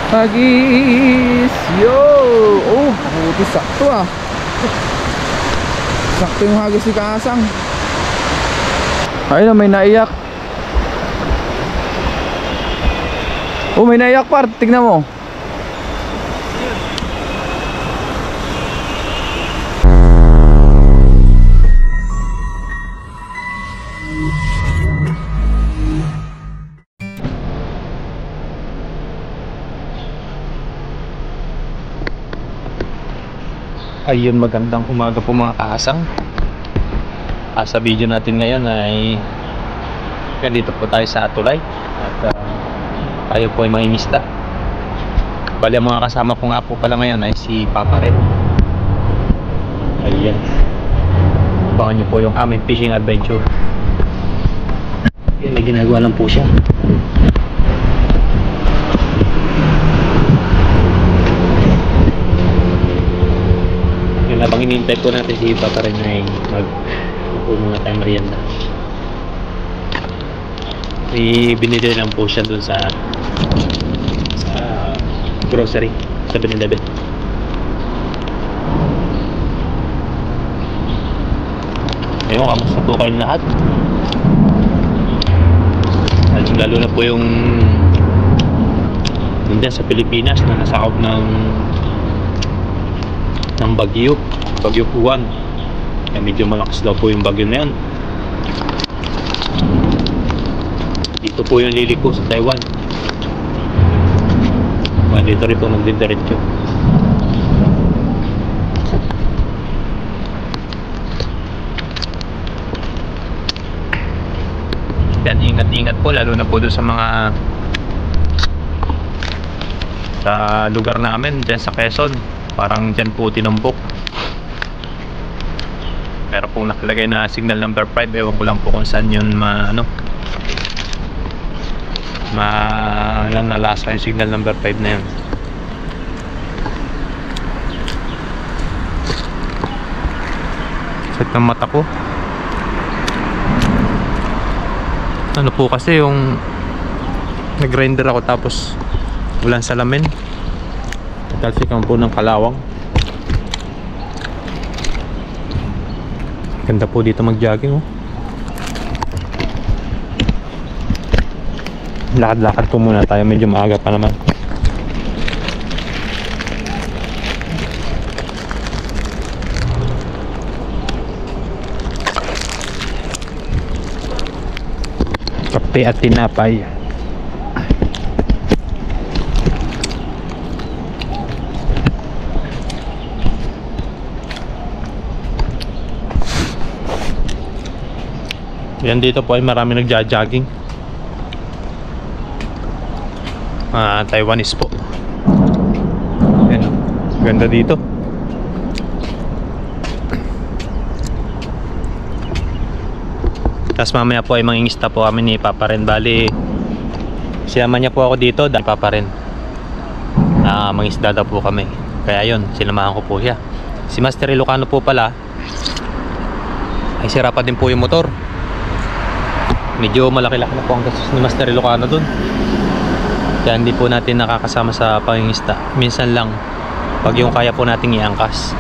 Hagis! Yo! Oh, buti sakto ah. Sakto yung hagis ni Kasang. Ayun na, may naiyak. Oh, may naiyak par, tignan mo. Ayun, magandang umaga po mga Kasang. Sa video natin ngayon ay dito po tayo sa tulay at tayo po ay mangingista. Bali, ang mga kasama ko nga po pala ngayon ay si Papa Red. Ayan, abangan nyo po yung aming fishing adventure. Ayan, may ginagawa lang po siya. Yun, habang inintay po natin si Papa Red ay mag-upo muna tayong merienda. Binili lang po siya dun sa grocery sa 7-Eleven. Ayun, kamusta po kayong lahat? Lalo na po yung nandiyan sa Pilipinas na nasakop ng bagyo Juan. Kaya medyo malakas daw po yung bagyo na yan. Dito po yung liliko sa Taiwan. Dito rin po magdidiretso. Yan, ingat-ingat po lalo na po doon sa mga sa lugar namin dyan sa Quezon. Parang dyan po tinumbok. Pero kung nakalagay na signal number 5, ewan ko lang po kung saan yun nalasa yung signal number 5 na yun. Sakit ng mata ko. Ano po kasi yung nag-grinder ako tapos walang salamin. Talsikan po ng kalawang. Ganda po dito mag-jogging, oh. Lakad-lakad po muna tayo, medyo maaga pa naman. Kape at tinapay. Yan, dito po ay marami nagja-jogging. Taiwanese po. Ayan, ganda dito. Tapos mamaya po ay mangingista po kami ni Papa Ren. Bali, sinama niya po ako dito dahil Papa Ren mangingisda daw po kami. Kaya yun, sinamahan ko po siya. Si Master Ilocano po pala ay sira pa din po yung motor. Medyo malaki-laki na po ang gastos ni Master Ilocano dun. Kaya hindi po natin nakakasama sa pangingista. Minsan lang pag yung kaya po nating iangkas.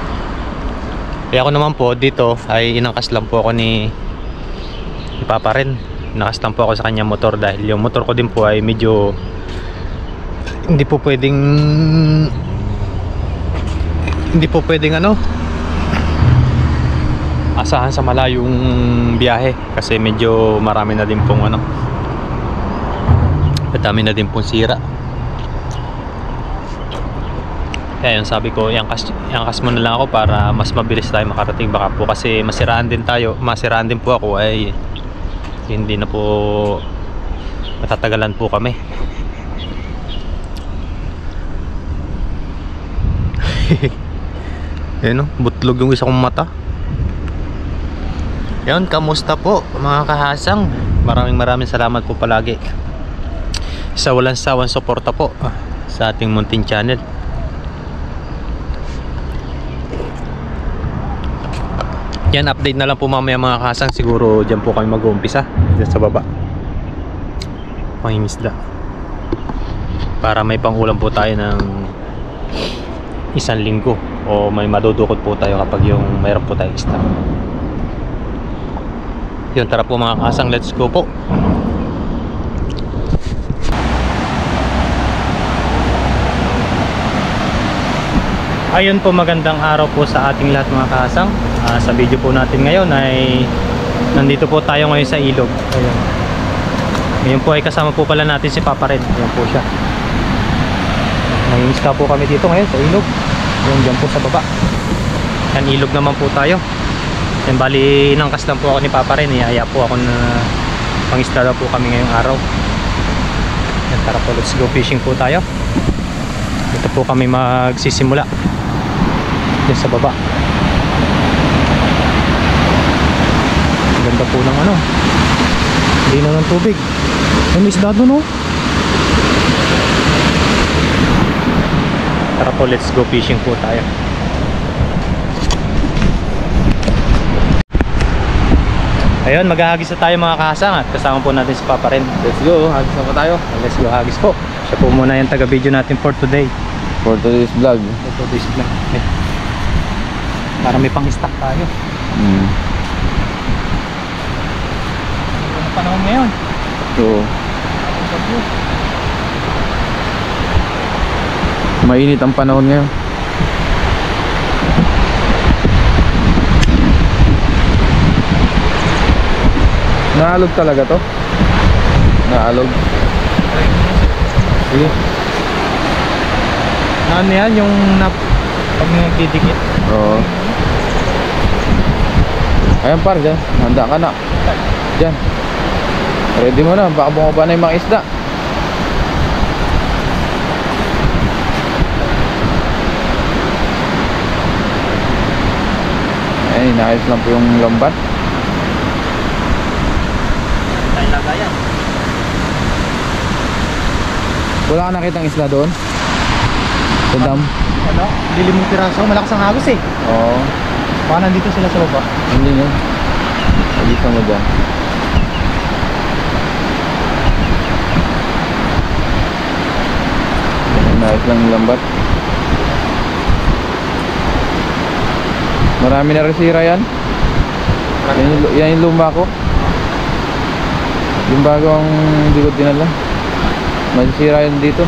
Kaya ako naman po dito ay inangkas lang po ako ni Papa Ren. Inangkas lang po ako sa kanyang motor dahil yung motor ko din po ay medyo hindi po pwedeng asahan sa malayong biyahe kasi medyo marami na din pong dami na din pong sira. Kaya yun, sabi ko iangkas mo na lang ako para mas mabilis tayo makarating. Baka po kasi masiraan din po ako ay hindi na po matatagalan po kami. Yan, butlog yung isa kong mata. Yan, kamusta po mga kahasang? Maraming salamat po palagi sa walang sawang suporta po sa ating munting channel. Yan, update na lang po mamaya mga kasang. Siguro dyan po kami mag-uumpisa, dyan sa baba pangingisda. para may pangulam po tayo ng isang linggo o may madudukot po tayo kapag yung mayroon po tayong stock. Yun, tara po mga kasang, let's go po. Ayun po, magandang araw po sa ating lahat mga kasang. Sa video po natin ngayon ay nandito po tayo ngayon sa ilog. Ayun. Ngayon po ay kasama po pala natin si Papa Red. Ayun po siya. Nangingisda po kami dito ngayon sa ilog. Yung dyan po sa baba. Yan, ilog naman po tayo. Yan, bali inangkas lang po ako ni Papa Red. Iaya po ako na pangisda daw po kami ngayong araw. Yan, tara po, let's go fishing po tayo. Dito po kami magsisimula. Yan sa baba. Ang ganda po ng ano, linaw ng tubig. May isda doon, oh. Tara po, let's go fishing po tayo. Ayun, maghahagis na tayo mga kasang at kasama po natin si Papa rin. Let's go, hagis na po tayo. Let's go, hagis po. Siya po muna yung taga-video natin for today. For today's vlog. For today's vlog. Okay. Para may pang-stock tayo. Ano panahon ngayon? So, mainit ang panahon ngayon. Naalog talaga to? Naalog. Sige. Ano yan? Yung pag nagdidikit? Oo. Ayan par, dyan. Handa ka na. Dyan. Ready mo na. Baka bumaba na yung mga isda. Ayan, inaayos lang po yung lambat. Tayo lagayan. Wala ka nakitang isda doon? Sa dam? Ano? Lilimong piraso. Malakas ang hagos eh. Oo. Baka nandito sila sa baba. Hindi nyo. Alisa mo dyan. Inaayos lang yung lambat. Marami na resira yan. Yan yung luma ko. Yung bagong likod dinala. Masisira yun dito.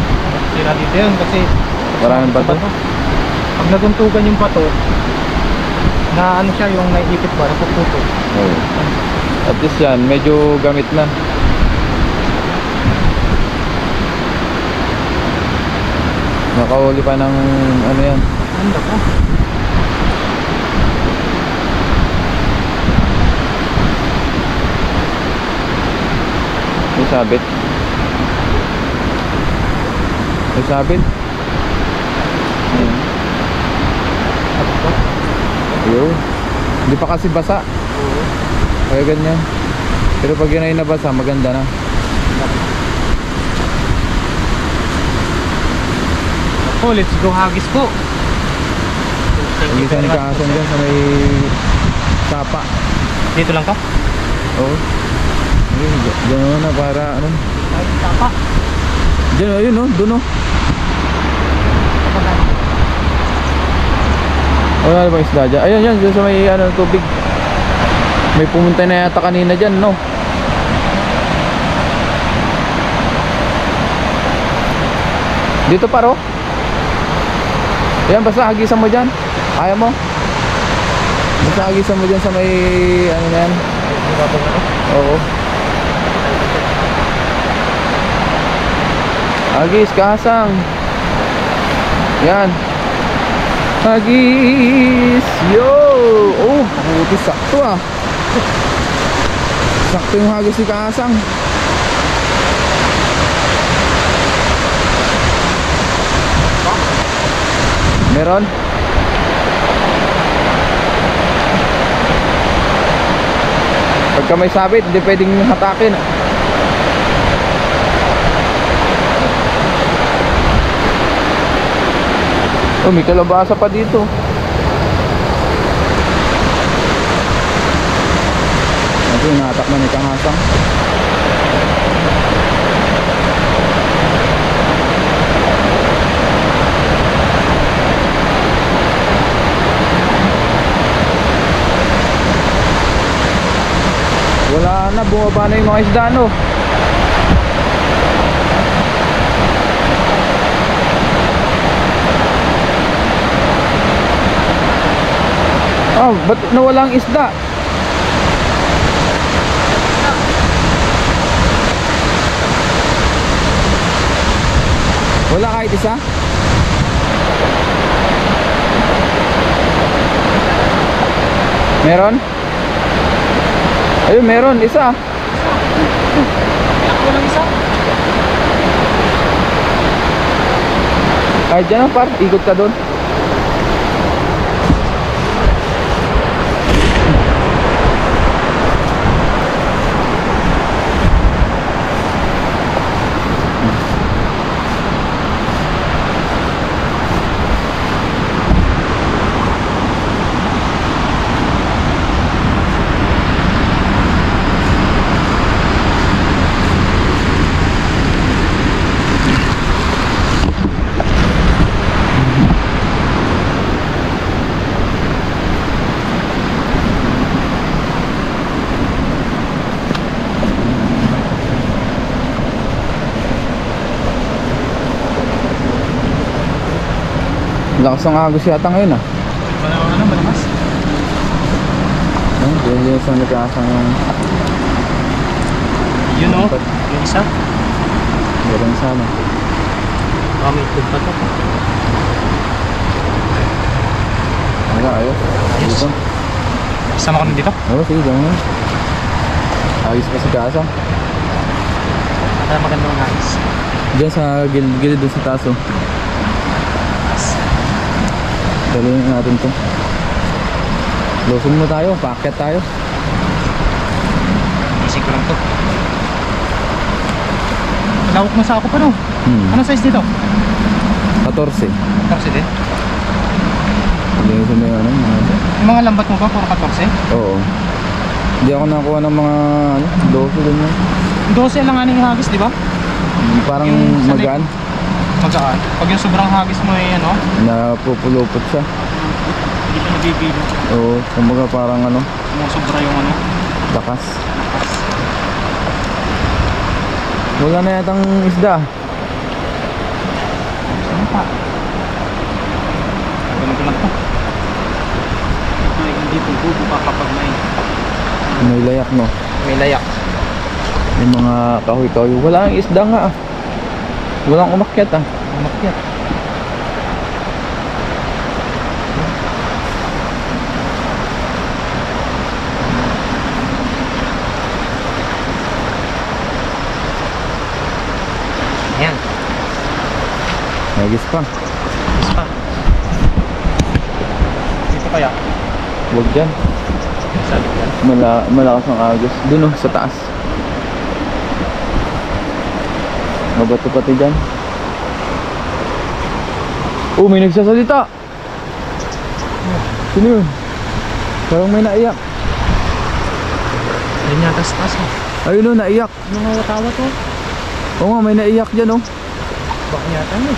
Sira dito yun kasi Maraming bato. Pag naguntugan yung bato, na ano siya, yung naiipit ba, napuputo. Oo. At least yan, medyo gamit na. Nakahuli pa ng ano yan. Ano ka? May sabit. May sabit. Ayun. Ayun. Hindi pa kasi basa. Oo. Kaya ganyan. Pero pag yun ay nabasa, maganda na. Oh, let's go hagis po. Ang isa ni Kason dyan sa may sapa. Dito lang to? Oo. Ayun, dyan na para ano. Ay, tapa. Dyan, ayun o, dun o. Wala na bang isda dyan? Ayun yan, dyan sa may ano, tubig. May pumunta na yata kanina dyan, no? Dito paro. Ayan, basta hagisan mo dyan. Ayaw mo? Basta hagisan mo dyan sa may ano na yan. Oo. Hagis, kasang. Yan. Hagis. Yo. Oh, buti sakto ah. Sakto yung hagis ni kasang. Meron? Pagka may sabit, hindi pwedeng hatakin. Oh, may kalabasa pa dito. Ito yung natak na ni Kangasang. bumaba na yung mga isda, no? Oh, ba't nawala ang isda? Wala kahit isa? Meron? Ayun, meron, isa. Ako lang isa. Kahit dyan, par, ikot ka doon. Lakas ng agos yata ngayon ah. Malakas. Yung sa nagkasang yung... Yun o, yung isa. Meron sana. May tug pa to. Wala, ayos. Ayos. Dito. Sama kami dito. Oo, sige, gawin mo. Ayos pa si Kasa. Para magandang ayos. Diyan sa gilid doon sa taso. Dalhin natin to. Lusun mo tayo, paakyat tayo. Isig ko lang to. Lawak mo sa ako pa no? Ano size dito? 14. 14 din? Hindi sa may ano. Yung mga lambat mo ba? Puro 14? Oo. Hindi ako nakakuha ng mga 12 din yan. 12 lang nga yung hagis, di ba? Parang Yung sa magaan. Magaan. Pag yung sobrang hagis mo ay ano? Napupulupot siya. Hindi ka nabibili. Oo, kumbaga parang ano, Sobra yung ano? lakas. Wala na yatang isda. Ano pa? Ganun ko lang to. Ay, hindi po bubo pa kapag May layak, no? may layak. Yung mga kahoy-kahoy. Wala ang isda nga ah. Walang umakyat ah. Umakyat. Ayan. Nagis pa. Isa. Dito kaya? Huwag dyan. Sabi ko yan. Malakas ang agos. Doon oh, sa taas. Mabato pati dyan. Oh, may nagsasalita. Sino yun? Parang may naiyak. Yan yata sa taas mo. Ayun oh, naiyak. Ano nga tawa to? Oo nga, may naiyak dyan oh. Baka yata mo.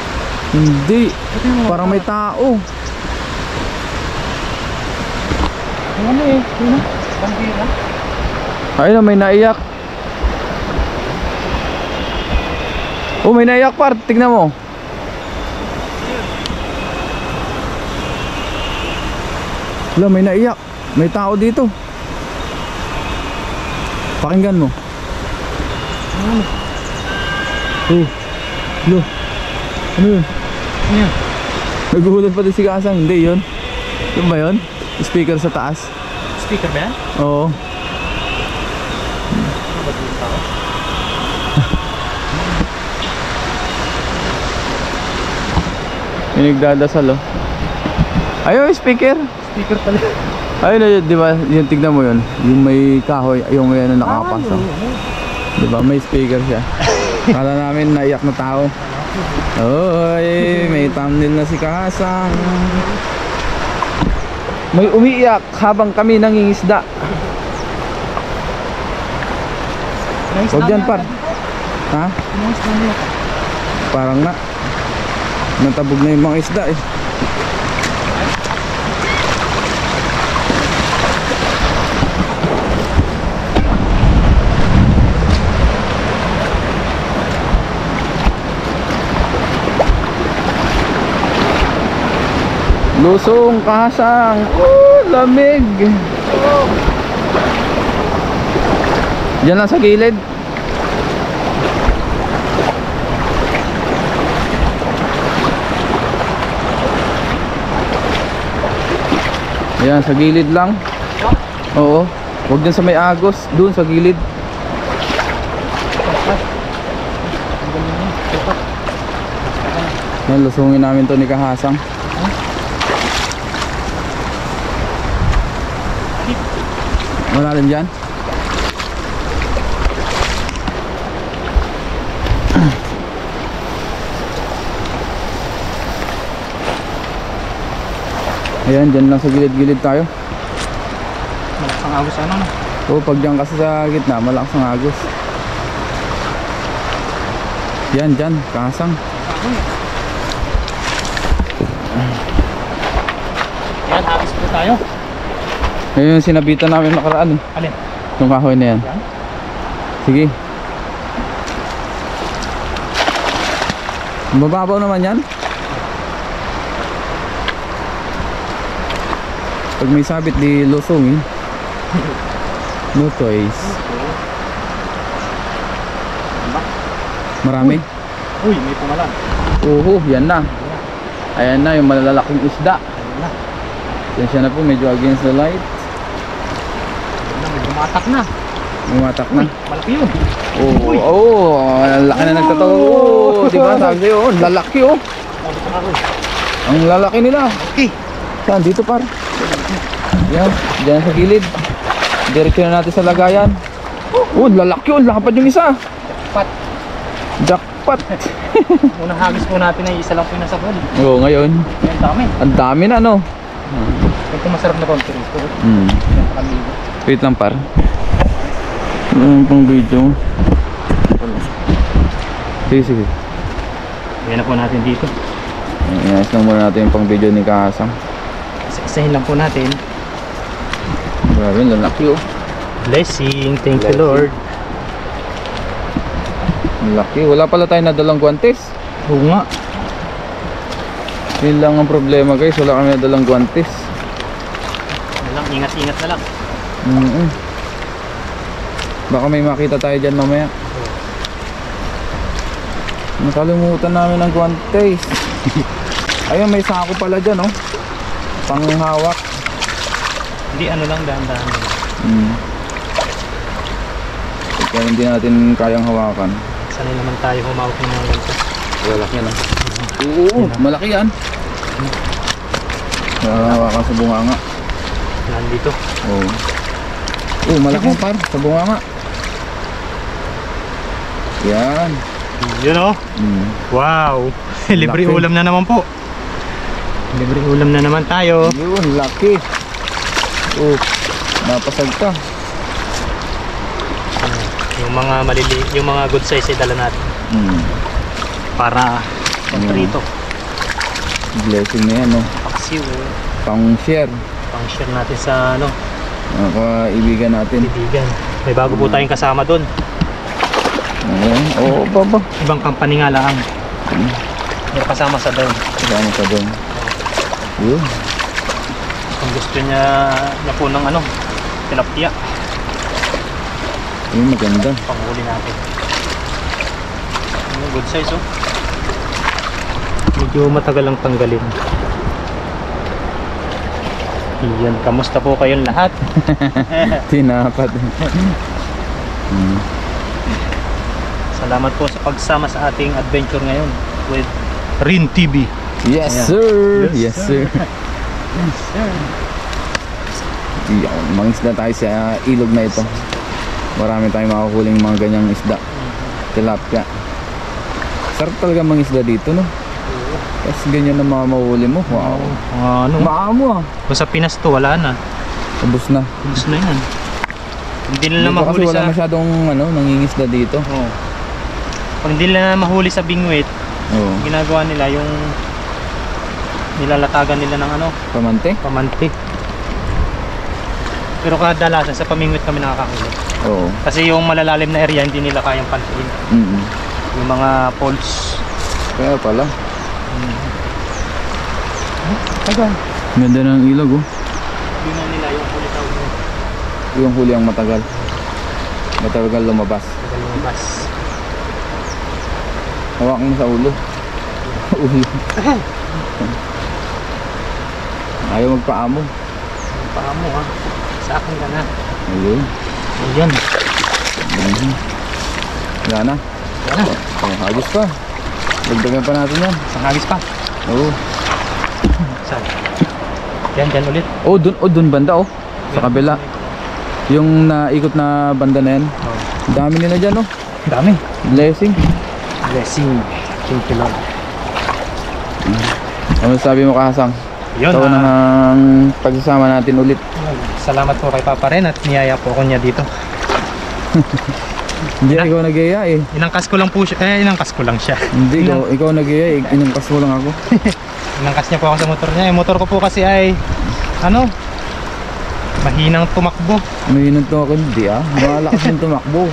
Hindi. Ito yung mga Parang may tao. ano eh? Yun ah. Bandira. Ayun oh, may naiyak. Oh, may naiyak par. Tignan mo. Wala, may naiyak. May tao dito. Pakinggan mo. Ano? Oh. Lo. Ano yun? Ano yan? Naguhulan pati si Kasang. Hindi yun. Yun ba yun? Speaker sa taas. Speaker ba yan? Oo. Yung nagdadasal oh. Ayun, speaker. Speaker pala. Ayun, di ba? Yung tignan mo yun. Yung may kahoy, yung ano nakapasok. Di ba? May speaker siya. Kala namin naiyak na tao. Oy, may thumbnail na si Kasang. May umiiyak habang kami nangingisda. Huwag dyan par. Ha? Parang na. Natabog na yung mga isda eh. Lusong, kasang. Lamig. Diyan lang sa gilid. Ayan, sa gilid lang. Oo. Huwag dyan sa may agos. Doon sa gilid. Ayan, lusungin namin to ni Kahasang. Malalim dyan. Ayan, dyan lang sa gilid-gilid tayo. Malakas ang agos ano no? Oo, pag dyan kasi sa gitna, malakas ang agos. Yan, dyan, Kahasang. Yan, agos po tayo. Ayun yung sinabitan namin nakaraan eh. Alin? Yung kahoy na yan. Yan? Sige. Mababaw naman yan. Pag may sabit di lusong eh. No toys. Marami. Uy, may pumalan. Oo, yan na. Ayan na yung malalaking isda. Ayan na. Yan siya na po, medyo against the light. Ayan na, may bumatak na. Umatak na. Malaki yun. Oo, oo, lalaki na nagtatawa. Oo, di ba? Sabi sa'yo, oh, lalaki oh. Ang lalaki nila. Okay. Saan? Dito par. Yan, dyan sa gilid. Diretso na natin sa lagayan. Oh, lalaki oh, lakapad yung isa. Pat. Jackpot. Unang hagis po natin ay isa lang po yung nasa pool. Oo, ngayon. Yan, dami. Ang dami na no. Ito masarap na konti rin po. Hmm. Yan, pakaligo. Wait lang par. Ano pang video? Sige, sige. Yan na po natin dito. Inayos lang muna natin yung pang video ni Kahasang. Isa-isahin lang po natin. Grabe, lalaki oh. Blessing. Thank you Lord. Ang laki. Wala pala tayo nadalang guantes. Oo nga. Yun lang ang problema guys. Wala kami nadalang guantes. Lang, ingat-ingat na lang. Baka may makita tayo dyan mamaya. Nakalimutan namin ng guantes. Ayun, may sako pala dyan oh. Panghawak. Hindi, ano lang, dahan-dahan. Kaya hindi natin kayang hawakan. Sanay naman tayo humawak ng mga ganito. Malaki yan. Oo, malaki yan. Hawakan sa bunganga. Nandito. Oo. Oh, malaki par sa bunganga. Yan. Yun oh. Wow. Libre Laki. ulam na naman po. Libre ulam na naman tayo. Yun, laki. Oh, napasag ka. Yung mga maliliit, yung mga good size ay dala natin para kontrito. Blessing na yan, no? Paksiw. Pang share. Pang share natin sa ano, kaibigan natin. ibigan. May bago po tayong kasama doon. Oo, baba. Ibang company nga lang. May kasama sa doon. Kasama ka doon. Yun. Kung gusto niya na po ng ano, tilapia, Yun, maganda. panghuli natin. Ano, good size oh. Medyo matagal lang tanggalin. Iyan, kamusta po kayong lahat? Tinapat. Salamat po sa pagsama sa ating adventure ngayon with Rin TV. Yes, Ayan. sir. Yes, Yes, sir. Yan, mangisda tayo sa ilog na ito. Marami tayong makakuling mga ganyang isda. Tilapia. Sarap talaga mangisda dito, no? Tapos ganyan na mga mahuli mo. Wow. Ano? Maamo ah. Kung sa Pinas to, wala na. Ubus na. Ubus na yan. Hindi nila Dito mahuli kasi wala sa... masyadong nangingisda dito. Oh. Pag hindi nila mahuli sa bingwit, Oo. ginagawa nila yung nilalatagan nila ng ano, Pamante? pamanti. Pero kadalasan sa pamingwit kami nakakahuli. Oo. Kasi yung malalalim na area hindi nila kayang pantiin. Yung mga poles. Kaya pala. Matagal. Ganda ng ilog oh. Yun na nila yung huli tawag nila. Yung huli ang matagal. Matagal lumabas. Matagal lumabas. Hawak mo sa ulo. Ulo. Ayaw magpaamo. Paa mo ha. Sa akin ka na. Ayun. Ayan. Wala na. Wala. Oh, hagis pa. Dagdagan pa natin yan. Isang hagis pa. Oo. Saan? Dyan ulit. Oh, dun banda oh. Sa kabila. Yung naikot na banda na yan. Oh. Dami nila dyan oh. Dami. Blessing. Blessing. Thank you Lord. Ano sabi mo Kahasang? Yun. Ito ng pagsasama natin ulit. Salamat po kay Papa Ren at niyaya po ako niya dito. Hindi ikaw nag-iya eh. Inangkas ko lang po siya. Inangkas ko lang siya. Hindi ikaw nag-iya eh. Inangkas mo lang ako. Inangkas niya po ako sa motor niya. Yung motor ko po kasi ay ano? Mahinang tumakbo. Mahinang to ako hindi ah. Malakas yung tumakbo.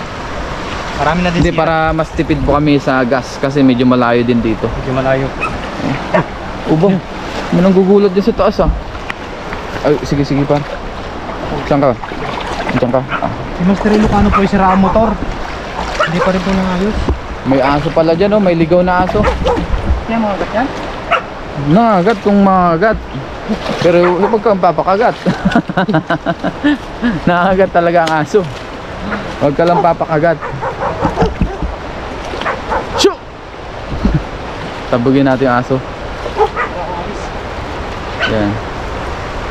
Marami na din Hindi, para mas tipid po kami sa gas kasi medyo malayo din dito. Medyo malayo. Ubong, may nanggugulat din sa taas ah. Ay, sige pa. Diyan ka. Diyan ka. Ah. Si Master Ilocano po yung sira ang motor. Hindi pa rin po nangayos. May aso pala dyan oh, may ligaw na aso. Kaya mga gat yan? Nangagat kung mangagat. Pero huwag kang papakagat. Nangagat talaga ang aso. Huwag ka lang papakagat. Shoo! Tabugin natin yung aso. Yan.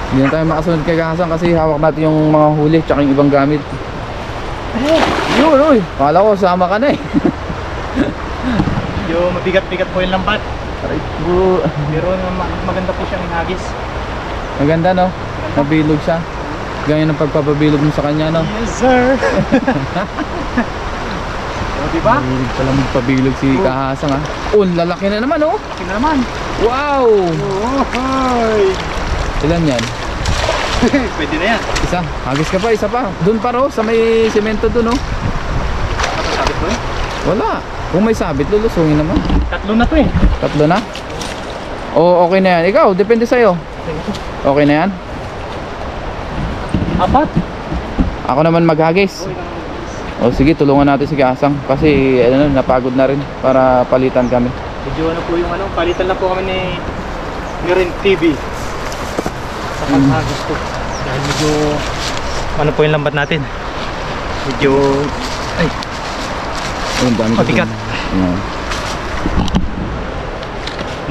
Hindi na tayo makasunod kay Kahasang kasi hawak natin yung mga huli tsaka yung ibang gamit. Yun, uy. Kala ko sama ka na eh. Yung mabigat-bigat po yung lambat. Aray po. Pero maganda po siyang hagis. Maganda no? Nabilog siya. Ganyan ang pagpapabilog mo sa kanya no? Yes sir. O diba? Mahilig pala magpabilog si Kahasang ah. Oh, lalaki na naman oh. Laki na naman. Wow! Oh, hi. Ilan yan? Pwede na yan. Isa. Hagis ka pa, isa pa. Doon pa ro, sa may semento doon oh. Masasabit po eh. Wala. Kung may sabit, lulusungin naman. Tatlo na to eh. Tatlo na? Oo, okay na yan. Ikaw, depende sa'yo. Okay na yan? Apat. Ako naman maghagis. O sige, tulungan natin si Kahasang. Kasi ano, napagod na rin para palitan kami. Medyo ano po yung ano, palitan na po kami ni Ren TV. Sa paghagis ko. Dahil medyo ano po yung lambat natin. Medyo ay, Ayun, dami ko mabigat. dun. Ayan.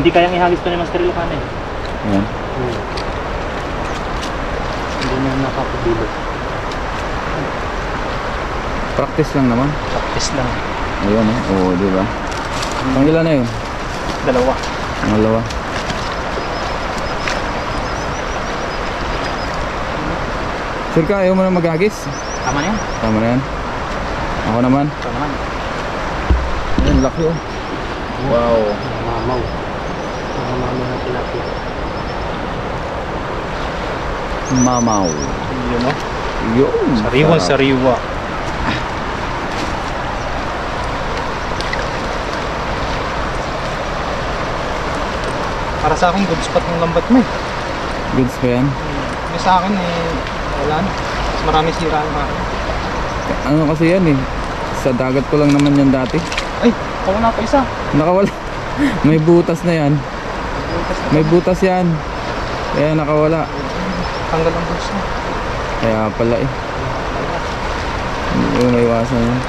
Hindi kayang ihagis to ni Master Ilocano eh. Ayan. Hindi na nakapabilo. Practice lang naman. Practice lang. Ayan oh. Oo, diba? Pang ilan na yun? Dalawa. Pangalawa. Sure ka, ayaw mo na maghagis? Tama na yan. Tama na yan. Ako naman. Tama naman. Ayan, laki oh. Wow. Mamaw. Mamaw na tilapia. Mamaw. Yun o. Yun. Sariwan sarap. sariwa. Para sa akin, good spot ng lambat mo eh. Goods pa yan. Yung sa akin eh, wala na. Mas marami sira ang akin. Ano kasi yan eh. Sa dagat ko lang naman yan dati. Ay, wala pa isa. Nakawala. May butas na yan. May butas yan. Kaya nakawala. Tanggal ang bulsa. Kaya pala eh. Hindi may iwasan yan.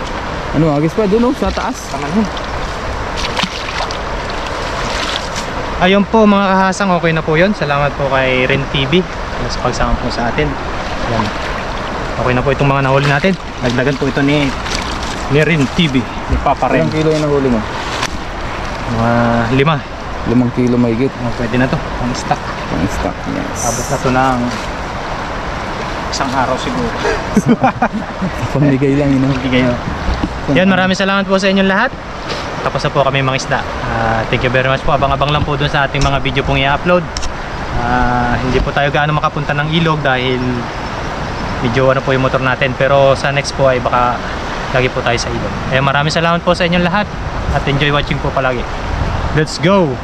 Ano, agis pa dun oh, sa taas. Tama na yun. Ayun po mga kahasang, okay na po yun. Salamat po kay Ren TV sa pagsama po sa atin. Yan. Okay na po itong mga nahuli natin. Nagdagan po ito ni Ren TV, ni Papa Ren. Ilang kilo yung nahuli mo? Mga 5. 5 kilo mahigit. Pwede na to, ang stock. Pang stock, yes. Abot na to ng isang araw siguro. Pamigay lang yun. Bigay na. Yan, maraming salamat po sa inyong lahat. Tapos na po kami mga isda. Thank you very much po. Abang-abang lang po dun sa ating mga video pong i-upload. Hindi po tayo gaano makapunta ng ilog dahil medyo ano po yung motor natin. Pero sa next po ay baka lagi po tayo sa ilog. Maraming salamat po sa inyong lahat at enjoy watching po palagi. Let's go!